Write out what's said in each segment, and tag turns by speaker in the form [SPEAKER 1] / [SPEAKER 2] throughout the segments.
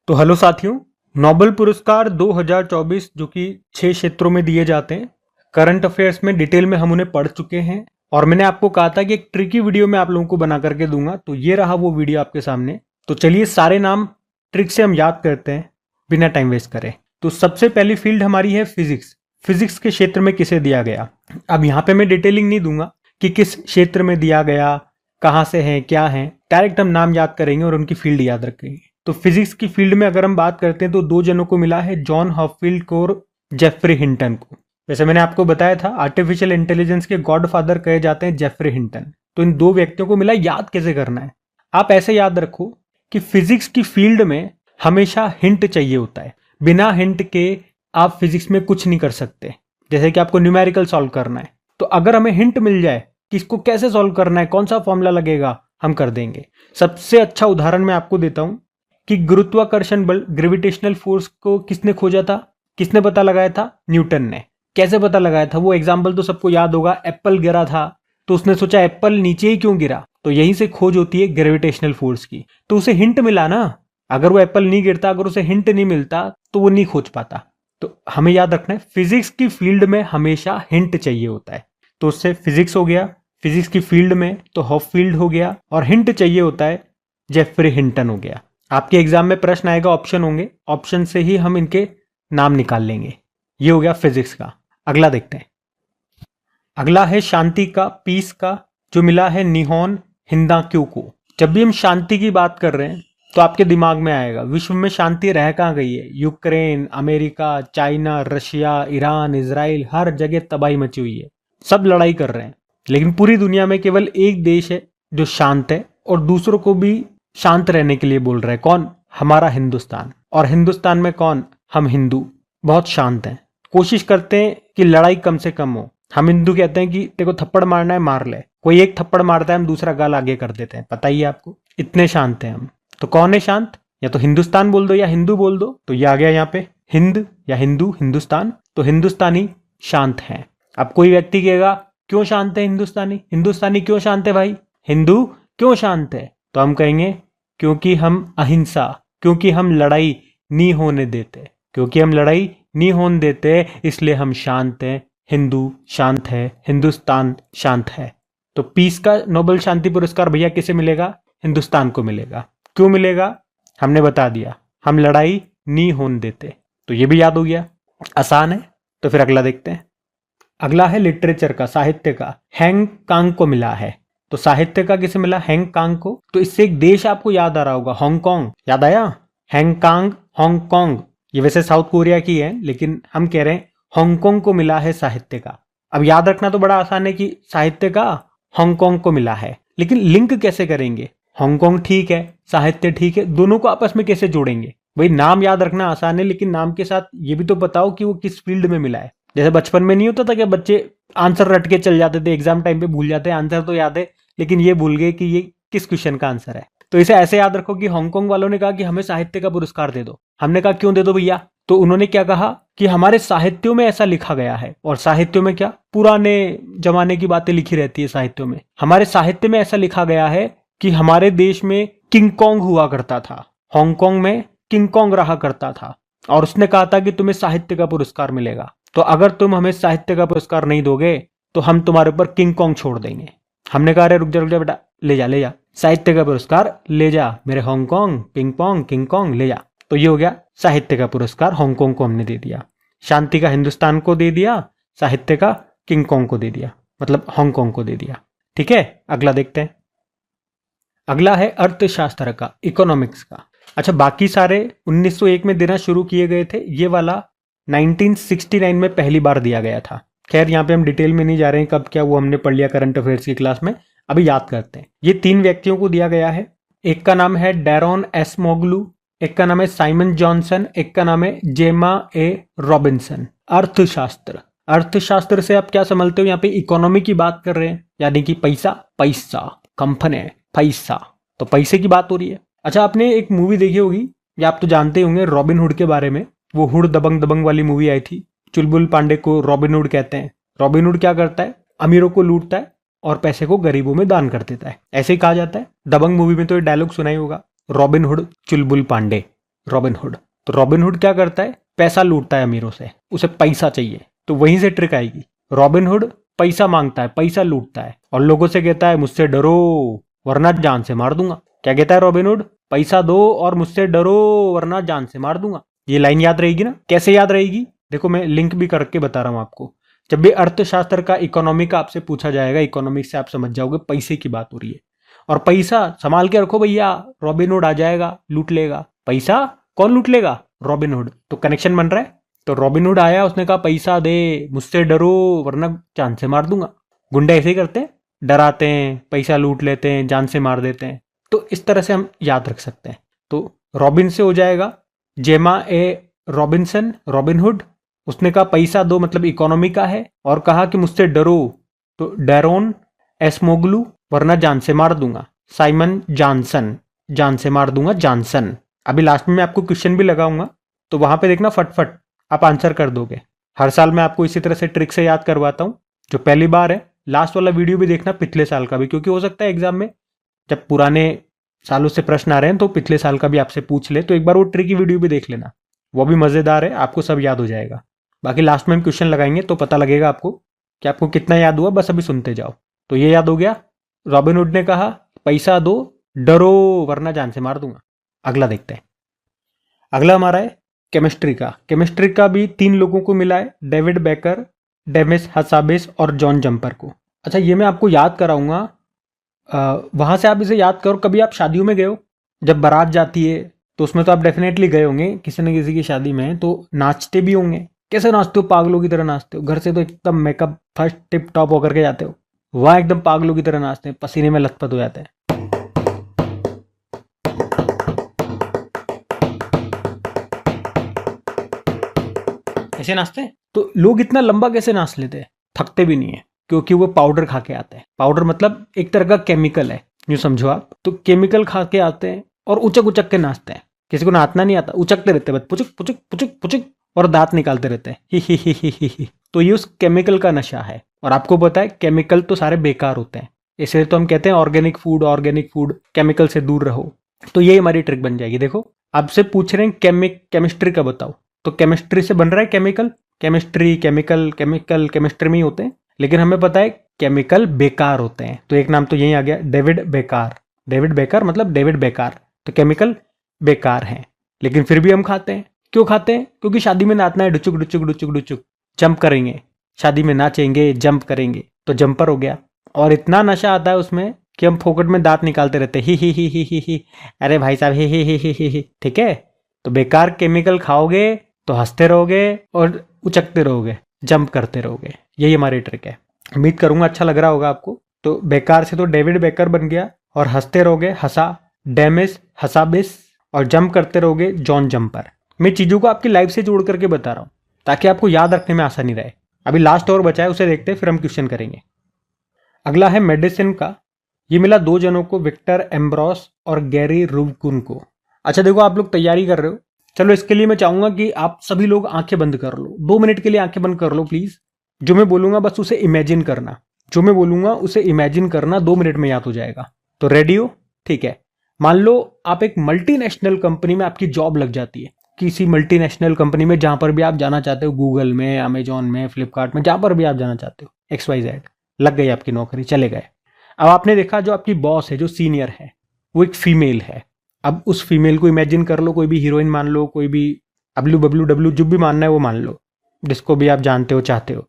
[SPEAKER 1] तो हेलो साथियों, नोबेल पुरस्कार 2024 जो कि 6 क्षेत्रों में दिए जाते हैं। करंट अफेयर्स में डिटेल में हम उन्हें पढ़ चुके हैं और मैंने आपको कहा था कि एक ट्रिकी वीडियो मैं आप लोगों को बना करके दूंगा, तो ये रहा वो वीडियो आपके सामने। तो चलिए सारे नाम ट्रिक से हम याद करते हैं बिना टाइम वेस्ट करें। तो सबसे पहली फील्ड हमारी है फिजिक्स। फिजिक्स के क्षेत्र में किसे दिया गया। अब यहाँ पे मैं डिटेलिंग नहीं दूंगा कि किस क्षेत्र में दिया गया, कहाँ से है, क्या है। डायरेक्ट हम नाम याद करेंगे और उनकी फील्ड याद रखेंगे। तो फिजिक्स की फील्ड में अगर हम बात करते हैं तो दो जनों को मिला है, जॉन हॉपफील्ड को और जेफरी हिंटन को। वैसे मैंने आपको बताया था आर्टिफिशियल इंटेलिजेंस के गॉडफादर कहे जाते हैं जेफरी हिंटन। तो इन दो व्यक्तियों को मिला। याद कैसे करना है, आप ऐसे याद रखो कि फिजिक्स की फील्ड में हमेशा हिंट चाहिए होता है। बिना हिंट के आप फिजिक्स में कुछ नहीं कर सकते। जैसे कि आपको न्यूमेरिकल सॉल्व करना है, तो अगर हमें हिंट मिल जाए कि इसको कैसे सॉल्व करना है, कौन सा फॉर्मूला लगेगा, हम कर देंगे। सबसे अच्छा उदाहरण मैं आपको देता हूं कि गुरुत्वाकर्षण बल, ग्रेविटेशनल फोर्स को किसने खोजा था, किसने पता लगाया था, न्यूटन ने। कैसे पता लगाया था, वो एग्जाम्पल तो सबको याद होगा। एप्पल गिरा था तो उसने सोचा एप्पल नीचे ही क्यों गिरा, तो यहीं से खोज होती है ग्रेविटेशनल फोर्स की। तो उसे हिंट मिला ना। अगर वो एप्पल नहीं गिरता, अगर उसे हिंट नहीं मिलता तो वो नहीं खोज पाता। तो हमें याद रखना है फिजिक्स की फील्ड में हमेशा हिंट चाहिए होता है। तो उससे फिजिक्स हो गया, फिजिक्स की फील्ड में तो हॉपफील्ड हो गया, और हिंट चाहिए होता है जेफरी हिंटन हो गया। आपके एग्जाम में प्रश्न आएगा, ऑप्शन होंगे, ऑप्शन से ही हम इनके नाम निकाल लेंगे। ये हो गया फिजिक्स का। अगला देखते हैं। अगला है शांति का, पीस का, जो मिला है निहोन हिंदाक्यू को। जब भी हम शांति की बात कर रहे हैं तो आपके दिमाग में आएगा विश्व में शांति रह कहाँ गई है। Ukraine, America, China, Russia, Iran, Israel, हर जगह तबाही मची हुई है। सब लड़ाई कर रहे हैं, लेकिन पूरी दुनिया में केवल एक देश है जो शांत है और दूसरों को भी शांत रहने के लिए बोल रहा है। कौन? हमारा हिंदुस्तान। और हिंदुस्तान में कौन? हम हिंदू बहुत शांत हैं। कोशिश करते हैं कि लड़ाई कम से कम हो। हम हिंदू कहते हैं कि तेरे को थप्पड़ मारना है मार ले। कोई एक थप्पड़ मारता है, हम दूसरा गाल आगे कर देते हैं। पता ही है आपको, इतने शांत हैं हम। तो कौन है शांत? या तो हिंदुस्तान बोल दो या हिंदू बोल दो। तो ये आ गया यहाँ पे हिंद या हिंदू, हिंदुस्तान। तो हिंदुस्तानी शांत हैं। अब कोई व्यक्ति कहेगा क्यों शांत है हिंदुस्तानी? हिंदुस्तानी क्यों शांत है भाई? हिंदू क्यों शांत है? तो हम कहेंगे क्योंकि हम अहिंसा, क्योंकि हम लड़ाई नहीं होने देते, क्योंकि हम लड़ाई नहीं होने देते, इसलिए हम शांत हैं। हिंदू शांत है, हिंदुस्तान शांत है। तो पीस का नोबेल शांति पुरस्कार भैया किसे मिलेगा? हिंदुस्तान को मिलेगा। क्यों मिलेगा? हमने बता दिया, हम लड़ाई नहीं होने देते। तो ये भी याद हो गया, आसान है। तो फिर अगला देखते हैं। अगला है लिटरेचर का, साहित्य का। हैंग कांग को मिला है। तो साहित्य का किसे मिला? हैंग कांग को। तो इससे एक देश आपको याद आ रहा होगा, हांगकांग। याद आया? Hang Kong, Hong Kong. ये वैसे साउथ कोरिया की है, लेकिन हम कह रहे हैं हांगकांग को मिला है साहित्य का। अब याद रखना तो बड़ा आसान है कि साहित्य का हांगकांग को मिला है, लेकिन लिंक कैसे करेंगे? हांगकांग ठीक है, साहित्य ठीक है, दोनों को आपस में कैसे जोड़ेंगे? भाई नाम याद रखना आसान है, लेकिन नाम के साथ ये भी तो बताओ कि वो किस फील्ड में मिला है। जैसे बचपन में नहीं होता था कि बच्चे आंसर रट के चल जाते थे, एग्जाम टाइम पे भूल जाते हैं। आंसर तो याद है, लेकिन ये भूल गए कि ये किस क्वेश्चन का आंसर है। तो इसे ऐसे याद रखो कि हांगकांग वालों ने कहा कि हमें साहित्य का पुरस्कार दे दो। हमने कहा क्यों दे दो भैया? तो उन्होंने क्या कहा कि हमारे साहित्यों में ऐसा लिखा गया है। और साहित्यों में क्या? पुराने जमाने की बातें लिखी रहती है साहित्यों में। हमारे साहित्य में ऐसा लिखा गया है कि हमारे देश में किंग कॉन्ग हुआ करता था, हांगकांग में किंग कॉन्ग रहा करता था, और उसने कहा था कि तुम्हें साहित्य का पुरस्कार मिलेगा। तो अगर तुम हमें साहित्य का पुरस्कार नहीं दोगे तो हम तुम्हारे ऊपर किंग कॉन्ग छोड़ देंगे। हमने कहा अरे रुक जा बेटा, ले जा ले जा, साहित्य का पुरस्कार ले जा मेरे Hong Kong, ping pong, king Kong ले जा। तो ये हो गया साहित्य का पुरस्कार, हांगकांग को हमने दे दिया। शांति का हिंदुस्तान को दे दिया, साहित्य का किंग कॉन्ग को दे दिया, मतलब हांगकांग को दे दिया। ठीक है, अगला देखते हैं। अगला है अर्थशास्त्र का, इकोनॉमिक्स का। अच्छा, बाकी सारे 1901 में देना शुरू किए गए थे, ये वाला 1969 में पहली बार दिया गया था। खैर यहाँ पे हम डिटेल में नहीं जा रहे हैं, कब क्या वो हमने पढ़ लिया करंट अफेयर्स की क्लास में। अभी याद करते हैं। ये 3 व्यक्तियों को दिया गया है। एक का नाम है डैरोन एस मोगलू, एक का नाम है साइमन जॉनसन, एक का नाम है जेमा ए रॉबिन्सन। अर्थशास्त्र, अर्थशास्त्र से आप क्या समझते हो? यहाँ पे इकोनॉमी की बात कर रहे हैं, यानी कि पैसा, पैसा, कंपनी, पैसा। तो पैसे की बात हो रही है। अच्छा, आपने एक मूवी देखी होगी या आप तो जानते होंगे रॉबिन हुड के बारे में। वो हुड दबंग दबंग वाली मूवी आई थी। चुलबुल पांडे को रॉबिन हुड कहते हैं। रॉबिन हुड क्या करता है? अमीरों को लूटता है और पैसे को गरीबों में दान कर देता है, ऐसे ही कहा जाता है। दबंग मूवी में तो ये डायलॉग सुना ही होगा, रॉबिन हुड चुलबुल पांडे। रॉबिनहुड। तो रॉबिनहुड क्या करता है, पैसा लूटता है अमीरों से, उसे पैसा चाहिए, तो वहीं से ट्रिक आएगी। रॉबिनहुड पैसा मांगता है, पैसा लूटता है और लोगों से कहता है मुझसे डरो वरना जान से मार दूंगा। क्या कहता है रॉबिनहुड, पैसा दो और मुझसे डरो वरना जान से मार दूंगा। ये लाइन याद रहेगी ना? कैसे याद रहेगी, देखो मैं लिंक भी करके बता रहा हूं आपको। जब भी अर्थशास्त्र का, इकोनॉमी का आपसे पूछा जाएगा, इकोनॉमिक्स से आप समझ जाओगे पैसे की बात हो रही है। और पैसा संभाल के रखो भैया, रॉबिनहुड आ जाएगा लूट लेगा। पैसा कौन लूट लेगा, रॉबिनहुड। तो कनेक्शन बन रहा है। तो रॉबिनहुड आया, उसने कहा पैसा दे मुझसे डरो वरना जान से मार दूंगा। गुंडे ऐसे ही करते हैं, डराते हैं, पैसा लूट लेते हैं, जान से मार देते हैं। तो इस तरह से हम याद रख सकते हैं। तो रॉबिन से हो जाएगा जेमा ए रॉबिन्सन, रॉबिनहुड। उसने कहा पैसा दो मतलब इकोनॉमी का है, और कहा कि मुझसे डरो, तो डैरोन एस्मोग्लू वरना जान से मार दूंगा, साइमन जॉनसन, जान से मार दूंगा जॉनसन। अभी लास्ट में मैं आपको क्वेश्चन भी लगाऊंगा, तो वहां पे देखना फटफट आप आंसर कर दोगे। हर साल मैं आपको इसी तरह से ट्रिक से याद करवाता हूं। जो पहली बार है, लास्ट वाला वीडियो भी देखना पिछले साल का भी, क्योंकि हो सकता है एग्जाम में जब पुराने सालों से प्रश्न आ रहे हैं तो पिछले साल का भी आपसे पूछ ले, तो एक बार वो ट्रिक की वीडियो भी देख लेना, वो भी मजेदार है, आपको सब याद हो जाएगा। बाकी लास्ट में हम क्वेश्चन लगाएंगे तो पता लगेगा आपको कि आपको कितना याद हुआ, बस अभी सुनते जाओ। तो ये याद हो गया, रॉबिनहुड ने कहा पैसा दो, डरो वरना जान से मार दूंगा। अगला देखते हैं। अगला हमारा है केमिस्ट्री का। केमिस्ट्री का भी 3 लोगों को मिला है, डेविड बेकर, डेमिस हसाबिस और जॉन जंपर को। अच्छा, ये मैं आपको याद कराऊंगा, वहां से आप इसे याद करो। कभी आप शादियों में गए हो, जब बारात जाती है तो उसमें तो आप डेफिनेटली गए होंगे, किसी न किसी की शादी में, तो नाचते भी होंगे। कैसे नाचते हो, पागलों की तरह नाचते हो। घर से तो एकदम मेकअप फर्स्ट टिप टॉप होकर के जाते हो, वहां एकदम पागलों की तरह नाचते हैं, पसीने में लथपथ हो जाते हैं। ऐसे नाचते हैं। तो लोग इतना लंबा कैसे नाच लेते हैं, थकते भी नहीं है, क्योंकि वो पाउडर खा के आते हैं। पाउडर मतलब एक तरह का केमिकल है, यूं समझो आप। तो केमिकल खा के आते हैं और उचक उचक के नाचते हैं। किसी को नाचना नहीं आता, उचकते रहते हैं बस, पुचुक पुचुक पुचुक पुचुक, और दांत निकालते रहते हैं, ही ही ही ही ही। तो ये उस केमिकल का नशा है। और आपको पता है केमिकल तो सारे बेकार होते हैं, इसलिए तो हम कहते हैं ऑर्गेनिक फूड केमिकल से दूर रहो। तो ये हमारी ट्रिक बन जाएगी। देखो आपसे पूछ रहे हैं केमिस्ट्री का बताओ, तो केमिस्ट्री से बन रहा है chemical. Chemistry, chemical, chemical chemistry में ही होते हैं, लेकिन हमें पता है केमिकल बेकार होते हैं। तो एक नाम तो यही आ गया, डेविड बेकार। डेविड बेकर मतलब डेविड बेकार। तो केमिकल बेकार हैं, लेकिन फिर भी हम खाते हैं। क्यों खाते हैं, क्योंकि शादी में नाचना है, डुचुक डुचुक डुचुक डुचुक, जंप करेंगे, शादी में नाचेंगे, जंप करेंगे, तो जंपर हो गया। और इतना नशा आता है उसमें कि हम फोकट में दांत निकालते रहते हैं, ही। अरे भाई साहब, ही। ठीक है, तो बेकार केमिकल खाओगे तो हंसते रहोगे और उचकते रहोगे, जंप करते रहोगे। यही हमारी ट्रिक है। उम्मीद करूंगा अच्छा लग रहा होगा आपको। तो बेकार से तो डेविड बेकर बन गया, और हंसते रहोगे हंसा, डेमिस हसाबिस, और जंप करते रहोगे जॉन जंपर। मैं चीजों को आपकी लाइफ से जोड़ करके बता रहा हूं ताकि आपको याद रखने में आसानी रहे। अभी लास्ट और बचा है, उसे देखते हैं, फिर हम क्वेश्चन करेंगे। अगला है मेडिसिन का। ये मिला 2 जनों को, विक्टर एम्ब्रोस और गैरी रूबकुन को। अच्छा देखो, आप लोग तैयारी कर रहे हो, चलो इसके लिए मैं चाहूंगा कि आप सभी लोग आंखें बंद कर लो, 2 मिनट के लिए आंखें बंद कर लो प्लीज। जो मैं बोलूंगा बस उसे इमेजिन करना, जो मैं बोलूंगा उसे इमेजिन करना, 2 मिनट में याद हो जाएगा। तो रेडी हो? ठीक है। मान लो आप एक मल्टीनेशनल कंपनी में आपकी जॉब लग जाती है, किसी मल्टीनेशनल कंपनी में, जहां पर भी आप जाना चाहते हो, गूगल में, अमेजॉन में, फ्लिपकार्ट में, जहां पर भी आप जाना चाहते हो, XYZ, लग गई आपकी नौकरी, चले गए। अब आपने देखा जो आपकी बॉस है, जो सीनियर है, वो एक फीमेल है। अब उस फीमेल को इमेजिन कर लो, कोई भी हीरोइन मान लो, कोई भी अब्लू बबलू डब्लू, जो भी मानना है वो मान लो, जिसको भी आप जानते हो चाहते हो,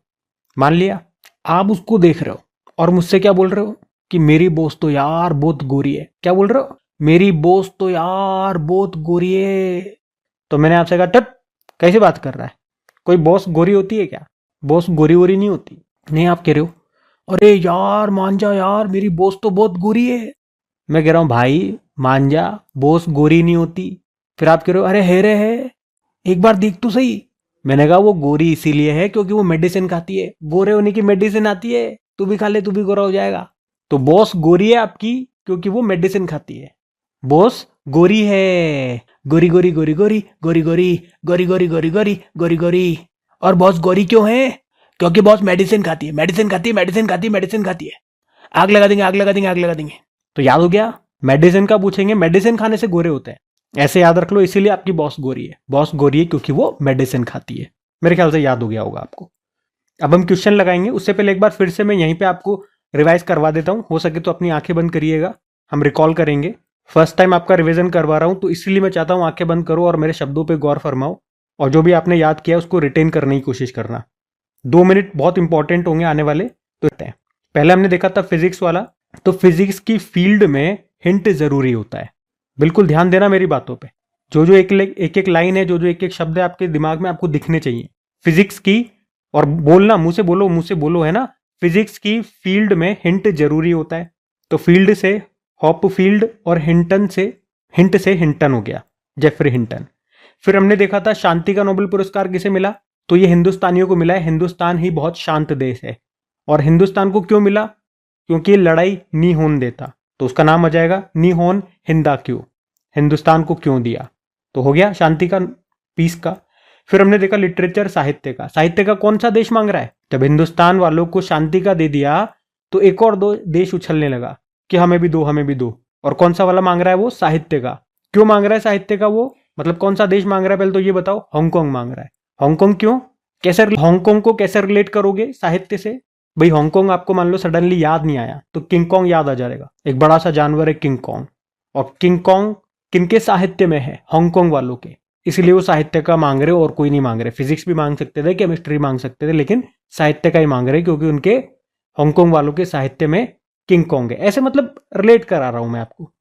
[SPEAKER 1] मान लिया। आप उसको देख रहे हो और मुझसे क्या बोल रहे हो कि मेरी बॉस तो यार बहुत गोरी है। क्या बोल रहे हो? मेरी बॉस तो यार बहुत गोरी है। तो मैंने आपसे कहा टट, कैसे बात कर रहा है, कोई बॉस गोरी होती है क्या? बॉस गोरी वोरी नहीं होती। नहीं, आप कह रहे हो अरे यार मान जा यार, मेरी बॉस तो बहुत गोरी है। मैं कह रहा हूं भाई मान जा, बॉस गोरी नहीं होती। फिर आप कह रहे हो अरे है रे है, एक बार देख तो सही। मैंने कहा वो गोरी इसीलिए है क्योंकि वो मेडिसिन खाती है, गोरे होने की मेडिसिन आती है, तू भी खा ले, तू भी गोरा हो जाएगा। तो बॉस गोरी है आपकी क्योंकि वो मेडिसिन खाती है। बॉस गोरी है, गोरी गोरी गोरी गोरी गोरी गोरी गोरी गोरी गोरी गोरी गोरी गोरी। और बॉस गोरी क्यों है? क्योंकि बॉस मेडिसिन खाती है, मेडिसिन खाती है, मेडिसिन खाती है, मेडिसिन खाती है। आग लगा देंगे, आग लगा देंगे, आग लगा देंगे। तो याद हो गया, मेडिसिन का पूछेंगे, मेडिसिन खाने से गोरे होते हैं। ऐसे याद रख लो, इसीलिए आपकी बॉस गोरी है। बॉस गोरी है क्योंकि वो मेडिसिन खाती है। मेरे ख्याल से याद हो गया होगा आपको। अब हम क्वेश्चन लगाएंगे, उससे पहले एक बार फिर से मैं यहीं पे आपको रिवाइज करवा देता हूं। हो सके तो अपनी आंखें बंद करिएगा, हम रिकॉल करेंगे। फर्स्ट टाइम आपका रिवीजन करवा रहा हूं, तो इसलिए मैं चाहता हूं आंखें बंद करो और मेरे शब्दों पे गौर फरमाओ, और जो भी आपने याद किया उसको रिटेन करने की कोशिश करना। 2 मिनट बहुत इंपॉर्टेंट होंगे आने वाले। तो पहले हमने देखा था फिजिक्स वाला, तो फिजिक्स की फील्ड में हिंट जरूरी होता है। बिल्कुल ध्यान देना मेरी बातों पे। जो जो एक एक लाइन है, जो जो एक एक शब्द है आपके दिमाग में आपको दिखने चाहिए फिजिक्स की। और बोलना, मुंह से बोलो है ना। फिजिक्स की फील्ड में हिंट जरूरी होता है। तो फील्ड से हॉप फील्ड और हिंट से हिंटन हो गया, जेफरी हिंटन। फिर हमने देखा था शांति का नोबेल पुरस्कार किसे मिला, तो ये हिंदुस्तानियों को मिला है। हिंदुस्तान ही बहुत शांत देश है। और हिंदुस्तान को क्यों मिला, क्योंकि ये लड़ाई नहीं होने देता, तो उसका नाम आ जाएगा नी होन हिंदा क्यों, हिंदुस्तान को क्यों दिया। तो हो गया शांति का, पीस का। फिर हमने देखा लिटरेचर, साहित्य का। साहित्य का कौन सा देश मांग रहा है, जब हिंदुस्तान वालों को शांति का दे दिया तो एक और दो देश उछलने लगा कि हमें भी दो, हमें भी दो। और कौन सा वाला मांग रहा है, वो साहित्य का। क्यों मांग रहा है साहित्य का, वो मतलब कौन सा देश मांग रहा है, पहले तो ये बताओ। हांगकांग मांग रहा है। हांगकांग क्यों, कैसे हांगकांग को कैसे रिलेट करोगे साहित्य से। भाई हांगकांग आपको मान लो सडनली याद नहीं आया, तो किंग कॉन्ग याद आ जाएगा। एक बड़ा सा जानवर है किंग कॉन्ग, और किंग कॉन्ग किनके साहित्य में है, हांगकांग वालों के। इसलिए वो साहित्य का मांग रहे, और कोई नहीं मांग रहे। फिजिक्स भी मांग सकते थे, केमिस्ट्री मांग सकते थे, लेकिन साहित्य का ही मांग रहे क्योंकि उनके हांगकांग वालों के साहित्य में किंग कॉन्ग है। ऐसे मतलब रिलेट करा रहा हूं मैं आपको।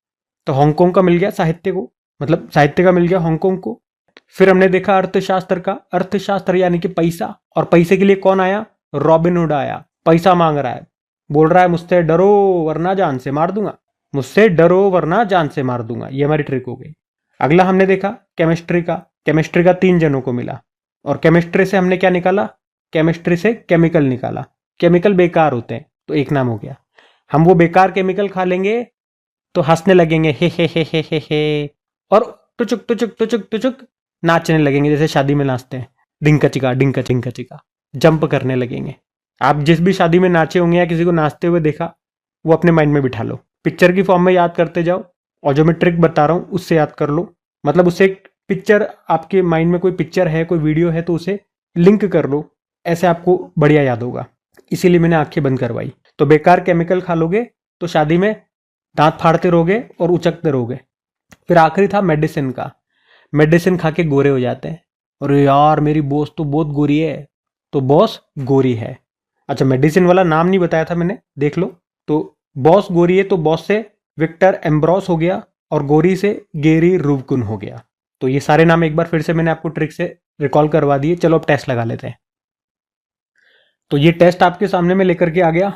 [SPEAKER 1] तो हांगकांग का मिल गया साहित्य को, मतलब साहित्य का मिल गया हांगकांग को। फिर हमने देखा अर्थशास्त्र का। अर्थशास्त्र यानी कि पैसा, और पैसे के लिए कौन आया, रॉबिनहुड आया। पैसा मांग रहा है, बोल रहा है मुझसे डरो वरना जान से मार दूंगा, मुझसे डरो वरना जान से मार दूंगा। ये हमारी ट्रिक हो गई। अगला हमने देखा केमिस्ट्री का। केमिस्ट्री का 3 जनों को मिला, और केमिस्ट्री से हमने क्या निकाला, केमिस्ट्री से केमिकल निकाला। केमिकल बेकार होते हैं, तो एक नाम हो गया। हम वो बेकार केमिकल खा लेंगे तो हंसने लगेंगे, हे, और टुचुक टुचुक टुचुक टुचुक नाचने लगेंगे, जैसे शादी में नाचते हैं, डिंका चिका डिंका चिंका चिका, जंप करने लगेंगे। आप जिस भी शादी में नाचे होंगे या किसी को नाचते हुए देखा, वो अपने माइंड में बिठा लो, पिक्चर की फॉर्म में याद करते जाओ, और जो मैं ट्रिक बता रहा हूं उससे याद कर लो। मतलब उससे एक पिक्चर, आपके माइंड में कोई पिक्चर है, कोई वीडियो है, तो उसे लिंक कर लो, ऐसे आपको बढ़िया याद होगा। इसीलिए मैंने आंखें बंद करवाई। तो बेकार केमिकल खा लोगे तो शादी में दांत फाड़ते रहोगे और उचकते रहोगे। फिर आखिरी था मेडिसिन का। मेडिसिन खा के गोरे हो जाते हैं। अरे यार मेरी बॉस तो बहुत गोरी है, तो बॉस गोरी है। अच्छा, मेडिसिन वाला नाम नहीं बताया था मैंने, देख लो। तो बॉस गोरी है, तो बॉस से विक्टर एम्ब्रोस हो गया, और गोरी से गेरी रूबकुन हो गया। तो ये सारे नाम एक बार फिर से मैंने आपको ट्रिक से रिकॉल करवा दिए। चलो अब टेस्ट लगा लेते हैं। तो ये टेस्ट आपके सामने में लेकर के आ गया।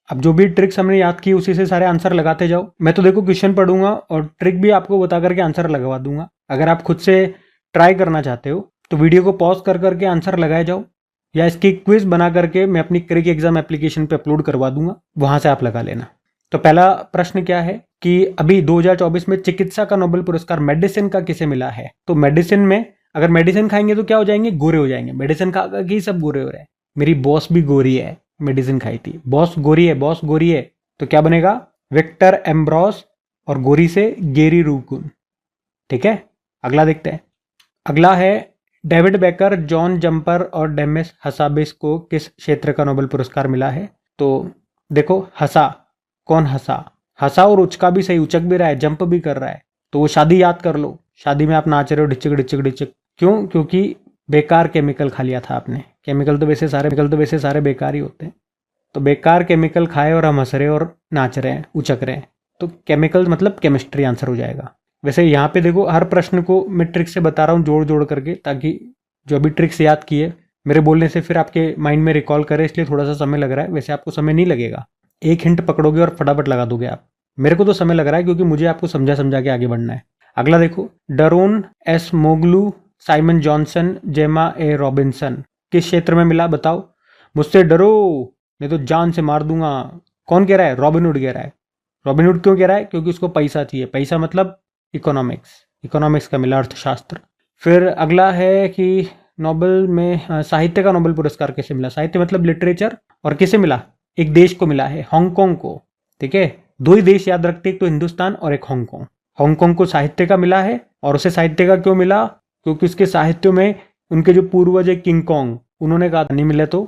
[SPEAKER 1] अब जो भी ट्रिक्स हमने याद की उसी से सारे आंसर लगाते जाओ। मैं तो देखो क्वेश्चन पढ़ूंगा और ट्रिक भी आपको बता करके आंसर लगवा दूंगा। अगर आप खुद से ट्राई करना चाहते हो तो वीडियो को पॉज कर करके आंसर लगाए जाओ, या इसकी क्विज बना करके मैं अपनी क्रिक एग्जाम एप्लीकेशन पे अपलोड करवा दूंगा, वहां से आप लगा लेना। तो पहला प्रश्न क्या है कि अभी 2024 में चिकित्सा का नोबेल पुरस्कार मेडिसिन का किसे मिला है। तो मेडिसिन में, अगर मेडिसिन खाएंगे तो क्या हो जाएंगे, गोरे हो जाएंगे। मेडिसिन खा कर ही सब गोरे हो रहे हैं। मेरी बॉस भी गोरी है, मेडिसिन खाई थी। बॉस गोरी है, बॉस गोरी है, तो क्या बनेगा, विक्टर एम्ब्रोस, और गोरी से गेरी रूबकुन। ठीक है, अगला देखते हैं। अगला है डेविड बेकर, जॉन जंपर और डेमिस हसाबिस को किस क्षेत्र का नोबेल पुरस्कार मिला है। तो देखो, हंसा, कौन हंसा, हंसा और उचका भी सही, उचक भी रहा है, जंप भी कर रहा है। तो वो शादी याद कर लो, शादी में आप नाच रहे हो ढिचक ढिचक ढिचक, क्यों, क्योंकि बेकार केमिकल खा लिया था आपने। केमिकल तो वैसे सारे बेकार ही होते हैं। तो बेकार केमिकल खाए और हम हंस रहे और नाच रहे हैं, उचक रहे हैं, तो केमिकल मतलब केमिस्ट्री आंसर हो जाएगा। वैसे यहाँ पे देखो, हर प्रश्न को मैं ट्रिक से बता रहा हूँ जोड़ जोड़ करके, ताकि जो अभी ट्रिक्स याद किए मेरे बोलने से फिर आपके माइंड में रिकॉल करे, इसलिए थोड़ा सा समय लग रहा है। वैसे आपको समय नहीं लगेगा, एक हिंट पकड़ोगे और फटाफट लगा दोगे आप। मेरे को तो समय लग रहा है क्योंकि मुझे आपको समझा समझा के आगे बढ़ना है। अगला देखो, डरोन एस मोगलू, साइमन जॉनसन, जेमा ए रॉबिन्सन किस क्षेत्र में मिला, बताओ। मुझसे डरो, नहीं तो जान से मार दूंगा। कौन कह रहा है, रॉबिनहुड कह रहा है। रॉबिनहुड क्यों कह रहा है, क्योंकि उसको पैसा चाहिए। पैसा मतलब इकोनॉमिक्स, इकोनॉमिक्स का मिला, अर्थशास्त्र। फिर अगला है कि नोबेल में साहित्य का नोबेल पुरस्कार किसे मिला। साहित्य मतलब लिटरेचर, और किसे मिला, एक देश को मिला है, हांगकांग को। ठीक है, 2 ही देश याद रखते, एक तो हिंदुस्तान और एक हांगकांग। हांगकांग को साहित्य का मिला है, और उसे साहित्य का क्यों मिला? क्योंकि उसके साहित्य में उनके जो पूर्वज है किंग कॉन्ग, उन्होंने कहा नहीं मिले तो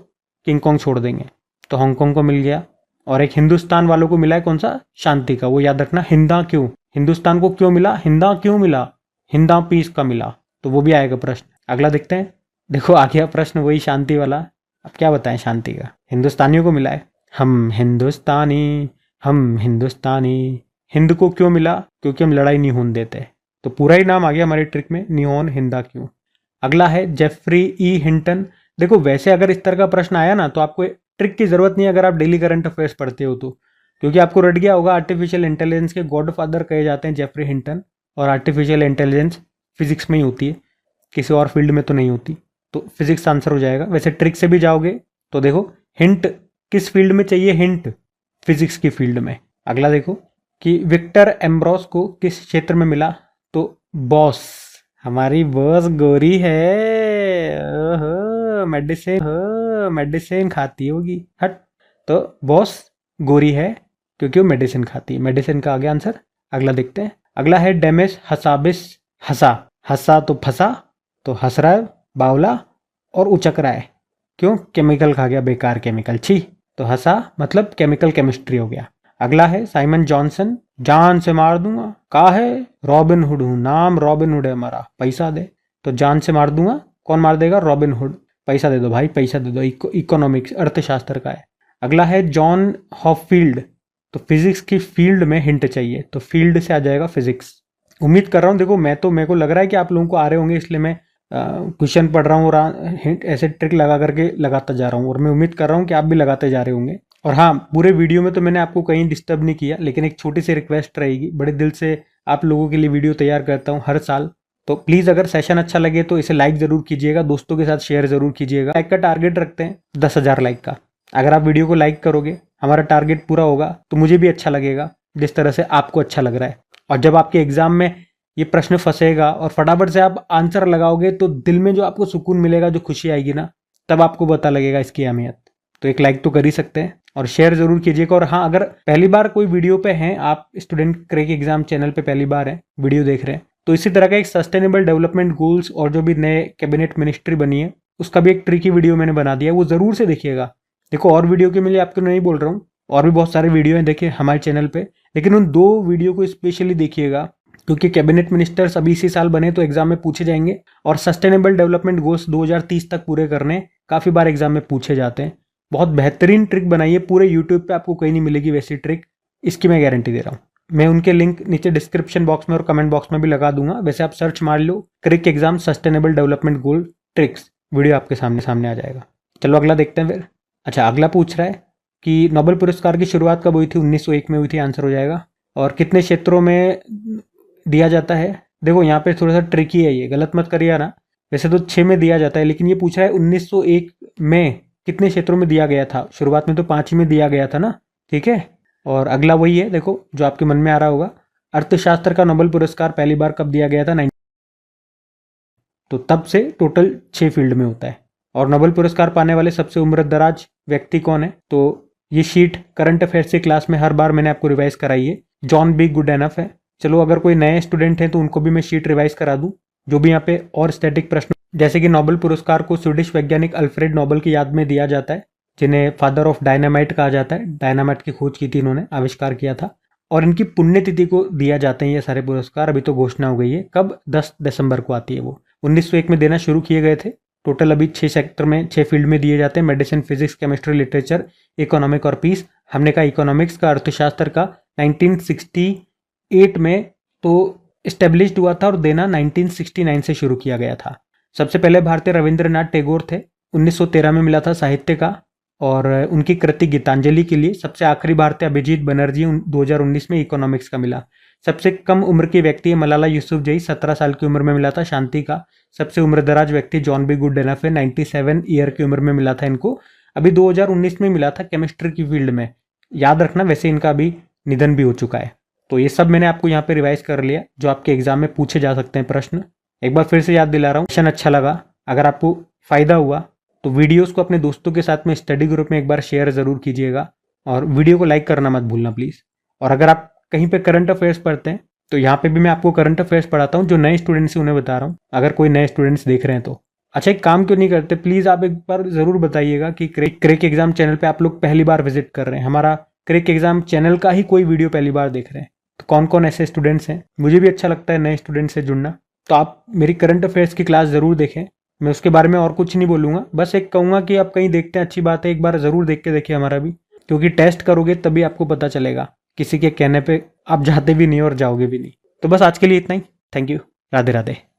[SPEAKER 1] किंग कॉन्ग छोड़ देंगे, तो हांगकांग को मिल गया। और एक हिंदुस्तान वालों को मिला है कौन सा? शांति का, वो याद रखना। हिंदा क्यों, हिंदुस्तान को क्यों मिला? हिंदा क्यों मिला? हिंदा पीस का मिला, तो वो भी आएगा प्रश्न। अगला देखते हैं। देखो आ गया प्रश्न वही शांति वाला। अब क्या बताएं शांति का? हिंदुस्तानियों को मिला है। हम हिंदुस्तानी, हम हिंदुस्तानी। हिंद को क्यों मिला? क्योंकि हम लड़ाई नहीं होने देते। तो पूरा ही नाम आ गया हमारी ट्रिक में, निहोन हिंदा क्यों। अगला है जेफरी ई हिंटन। देखो वैसे अगर इस तरह का प्रश्न आया ना तो आपको ट्रिक की जरूरत नहीं है अगर आप डेली करंट अफेयर्स पढ़ते हो तो, क्योंकि आपको रट गया होगा आर्टिफिशियल इंटेलिजेंस के गॉडफादर कहे जाते हैं जेफरी हिंटन, और आर्टिफिशियल इंटेलिजेंस फिजिक्स में ही होती है, किसी और फील्ड में तो नहीं होती। तो फिजिक्स आंसर हो जाएगा। वैसे ट्रिक से भी जाओगे तो देखो हिंट किस फील्ड में चाहिए? हिंट फिजिक्स की फील्ड में। अगला देखो कि विक्टर एम्ब्रोस को किस क्षेत्र में मिला? तो बॉस, हमारी बॉस गोरी है, मेडिसिन मेडिसिन खाती होगी, हट। तो बॉस गोरी है क्योंकि वो मेडिसिन खाती है, मेडिसिन का आ गया आंसर। अगला देखते हैं। अगला है डेमिस हसाबिस। हंसा, हंसा तो फंसा, तो हंस रहा है बावला और उचक रहा है, क्यों? केमिकल खा गया, बेकार केमिकल, छी। तो हंसा मतलब केमिकल केमिस्ट्री हो गया। अगला है साइमन जॉनसन। जान से मार दूंगा, का है? रॉबिन हुड हूं, नाम रॉबिन हुड है हमारा, पैसा दे। तो जान से मार दूंगा, कौन मार देगा? Robin hood. पैसा दे दो भाई, पैसा दे दो। इकोनॉमिक्स, अर्थशास्त्र का है। अगला है जॉन हॉफील्ड। तो फिजिक्स की फील्ड में हिंट चाहिए, तो फील्ड से आ जाएगा फिजिक्स। उम्मीद कर रहा हूँ, देखो मेरे को लग रहा है कि आप लोगों को आ रहे होंगे, इसलिए मैं क्वेश्चन पढ़ रहा हूँ और हिंट ऐसे ट्रिक लगा करके लगाता जा रहा हूँ, और मैं उम्मीद कर रहा हूँ कि आप भी लगाते जा रहे होंगे। और हाँ, पूरे वीडियो में तो मैंने आपको कहीं डिस्टर्ब नहीं किया, लेकिन एक छोटी सी रिक्वेस्ट रहेगी, बड़े दिल से आप लोगों के लिए वीडियो तैयार करता हूँ हर साल। तो प्लीज़ अगर सेशन अच्छा लगे तो इसे लाइक ज़रूर कीजिएगा, दोस्तों के साथ शेयर ज़रूर कीजिएगा। लाइक का टारगेट रखते हैं 10,000 लाइक का। अगर आप वीडियो को लाइक करोगे, हमारा टारगेट पूरा होगा, तो मुझे भी अच्छा लगेगा जिस तरह से आपको अच्छा लग रहा है। और जब आपके एग्जाम में ये प्रश्न फंसेगा और फटाफट से आप आंसर लगाओगे तो दिल में जो आपको सुकून मिलेगा, जो खुशी आएगी ना, तब आपको पता लगेगा इसकी अहमियत। तो एक लाइक तो कर ही सकते हैं और शेयर जरूर कीजिएगा। और हाँ, अगर पहली बार कोई वीडियो पे हैं, आप स्टूडेंट क्रैक एग्जाम चैनल पे पहली बार हैं, वीडियो देख रहे हैं, तो इसी तरह का एक सस्टेनेबल डेवलपमेंट गोल्स और जो भी नए कैबिनेट मिनिस्ट्री बनी है उसका भी एक ट्रिकी वीडियो मैंने बना दिया है, वो जरूर से देखिएगा। देखो और वीडियो के लिए आपको नहीं बोल रहा हूँ, और भी बहुत सारे वीडियो हैं देखिए हमारे चैनल पे, लेकिन उन 2 वीडियो को स्पेशली देखिएगा, क्योंकि कैबिनेट मिनिस्टर्स अभी इसी साल बने तो एग्जाम में पूछे जाएंगे, और सस्टेनेबल डेवलपमेंट गोल्स 2030 तक पूरे करने काफी बार एग्जाम में पूछे जाते हैं। बहुत बेहतरीन ट्रिक बनाई है, पूरे यूट्यूब पे आपको कहीं नहीं मिलेगी वैसी ट्रिक, इसकी मैं गारंटी दे रहा हूँ। मैं उनके लिंक नीचे डिस्क्रिप्शन बॉक्स में और कमेंट बॉक्स में भी लगा दूंगा। वैसे आप सर्च मार लो crack exam sustainable development goal tricks, video आपके सामने आ जाएगा। चलो अगला देखते हैं फिर। अच्छा, अगला पूछ रहा है कि नोबेल पुरस्कार की शुरुआत कब हुई थी? 1901 में हुई थी, आंसर हो जाएगा। और कितने क्षेत्रों में दिया जाता है? देखो यहाँ पे थोड़ा सा ट्रिकी है, ये गलत मत करिए ना, वैसे तो 6 में दिया जाता है, लेकिन ये पूछ रहा है 1901 में कितने क्षेत्रों में दिया गया था? शुरुआत में तो 5 ही में दिया गया था ना, ठीक है। और अगला वही है, देखो जो आपके मन में आ रहा होगा, अर्थशास्त्र का नोबेल पुरस्कार पहली बार कब दिया गया था? 19, तो तब से टोटल 6 फील्ड में होता है। और नोबेल पुरस्कार पाने वाले सबसे उम्रदराज व्यक्ति कौन है? तो ये शीट करंट अफेयर्स की क्लास में हर बार मैंने आपको रिवाइज कराई है, जॉन बी गुड एनफ है। चलो अगर कोई नए स्टूडेंट हैं तो उनको भी मैं शीट रिवाइज करा दूं, जो भी यहाँ पे और स्टैटिक प्रश्न, जैसे कि नोबेल पुरस्कार को स्वीडिश वैज्ञानिक अल्फ्रेड नोबेल की याद में दिया जाता है, जिन्हें फादर ऑफ डायनामाइट कहा जाता है। डायनामाइट की खोज की थी इन्होंने, आविष्कार किया था, और इनकी पुण्यतिथि को दिया जाते हैं ये सारे पुरस्कार। अभी तो घोषणा हो गई है कब, 10 दिसंबर को आती है वो। 1901 में देना शुरू किए गए थे। टोटल अभी 6 सेक्टर में 6 फील्ड में दिए जाते हैं, medicine, physics, chemistry, literature, economic और पीस। हमने कहा इकोनॉमिक्स का, अर्थशास्त्र का 1968 में तो इस्टेब्लिश्ड हुआ था और देना 1969 से शुरू किया गया था। सबसे पहले भारतीय रविंद्रनाथ टैगोर थे, 1913 में मिला था साहित्य का, और उनकी कृति गीतांजलि के लिए। सबसे आखिरी भारतीय अभिजीत बनर्जी 2019 में इकोनॉमिक्स का मिला। सबसे कम उम्र की व्यक्ति है मलाला यूसुफजई, 17 साल की उम्र में मिला था शांति का। सबसे उम्रदराज व्यक्ति जॉन बी गुड एनफ है, 97 ईयर की उम्र में मिला था इनको। अभी 2019 में मिला था केमिस्ट्री की फील्ड में, याद रखना। वैसे इनका अभी निधन भी हो चुका है। तो ये सब मैंने आपको यहाँ पे रिवाइज कर लिया, जो आपके एग्जाम में पूछे जा सकते हैं प्रश्न। एक बार फिर से याद दिला रहा हूँ, सेशन अच्छा लगा, अगर आपको फायदा हुआ तो वीडियोस को अपने दोस्तों के साथ में स्टडी ग्रुप में एक बार शेयर जरूर कीजिएगा, और वीडियो को लाइक करना मत भूलना प्लीज। और अगर आप कहीं पे करंट अफेयर्स पढ़ते हैं तो यहाँ पे भी मैं आपको करंट अफेयर्स पढ़ाता हूँ, जो नए स्टूडेंट्स हैं उन्हें बता रहा हूँ, अगर कोई नए स्टूडेंट्स देख रहे हैं तो। अच्छा, एक काम क्यों नहीं करते, प्लीज़ आप एक बार ज़रूर बताइएगा कि क्रेक एग्जाम चैनल पे आप लोग पहली बार विजिट कर रहे हैं, हमारा क्रेक एग्जाम चैनल का ही कोई वीडियो पहली बार देख रहे हैं, तो कौन कौन ऐसे स्टूडेंट्स हैं। मुझे भी अच्छा लगता है नए स्टूडेंट्स से जुड़ना। तो आप मेरी करंट अफेयर्स की क्लास ज़रूर देखें, मैं उसके बारे में और कुछ नहीं बोलूँगा, बस एक कहूँगा कि आप कहीं देखते हैं अच्छी बात है, एक बार ज़रूर देख के देखिए हमारा भी, क्योंकि टेस्ट करोगे तभी आपको पता चलेगा, किसी के कहने पे आप जाते भी नहीं और जाओगे भी नहीं। तो बस आज के लिए इतना ही। Thank you. राधे राधे।